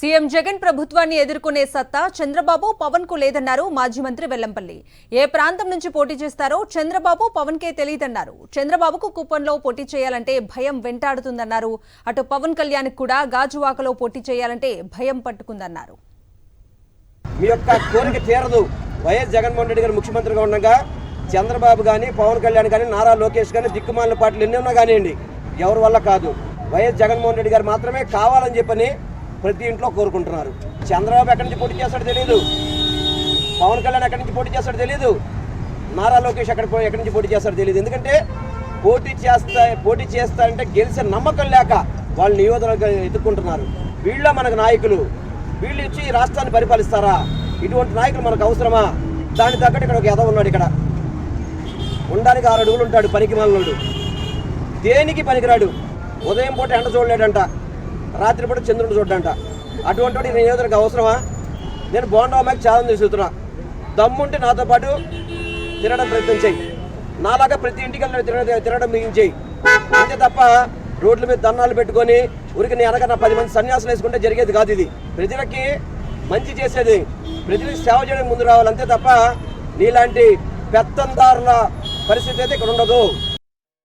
CM Jagan ప్రభుత్వాన్ని ఎదుర్కొనే సత్తా చంద్రబాబు పవన్ కు లేదన్నారు మాజీ మంత్రి వెల్లంపల్లి. ఏ ప్రాంతం నుంచి పోటీ చేస్తారో చంద్రబాబు పవన్ కే తెలియదన్నారు. చంద్రబాబుకు కుప్పంలో పోటీ చేయాలంటే భయం వెంటాడుతుందన్నారు. అటు పవన్ కళ్యాణ్ కూడా గాజువాకలో పోటీ చేయాలంటే భయం పట్టుకుందన్నారు. మీ యొక్క కోరిక తీరదు. వైఎస్ జగన్మోహన్ రెడ్డి గారు ముఖ్యమంత్రిగా ఉండగా చంద్రబాబు కానీ పవన్ కళ్యాణ్ కానీ నారా లోకేష్ కానీ దిక్కుమాలిన పార్టీలు ఎన్ని ఉన్నా కానివ్వండి, ఎవరి వల్ల కాదు. వైఎస్ జగన్మోహన్ రెడ్డి గారు మాత్రమే కావాలని చెప్పని ప్రతి ఇంట్లో కోరుకుంటున్నారు. చంద్రబాబు ఎక్కడి నుంచి పోటీ చేస్తాడో తెలియదు, పవన్ కళ్యాణ్ ఎక్కడి నుంచి పోటీ చేస్తాడో తెలియదు, నారా లోకేష్ ఎక్కడి నుంచి పోటీ చేస్తాడో తెలియదు. ఎందుకంటే పోటీ చేస్తారంటే గెలిచే నమ్మకం లేక వాళ్ళు నియోజకవర్గం ఎదుర్కొంటున్నారు. వీళ్ళ మనకు నాయకులు, వీళ్ళు ఇచ్చి ఈ రాష్ట్రాన్ని పరిపాలిస్తారా? ఇటువంటి నాయకులు మనకు అవసరమా? దాని తగ్గట్టు ఇక్కడ ఒక ఎదవ ఉన్నాడు. ఇక్కడ ఉండడానికి 6 అడుగులు ఉంటాడు, పనికి మాలినోడు, దేనికి పనికిరాడు. ఉదయం పూట ఎండ చూడలేడంట, రాత్రిపూట చంద్రుడు చూడ్డంట. అటువంటి వాడు నియోజకవర్గం అవసరమా? నేను బోండామాకి ఛాలెంజ్ చేస్తున్నా, దమ్ముంటే నాతో పాటు తినడం ప్రయత్నం చేయి, నాలాగా ప్రతి ఇంటికి తినడం మిగించేయి. అంతే తప్ప రోడ్ల మీద దండాలు పెట్టుకొని ఊరికి నీ అనగా 10 మంది సన్యాసులు వేసుకుంటే జరిగేది కాదు. ఇది ప్రజలకి మంచి చేసేది, ప్రజలకు సేవ చేయడానికి ముందు రావాలి. అంతే తప్ప నీలాంటి పెత్తందారుల పరిస్థితి అయితే ఇక్కడ ఉండదు.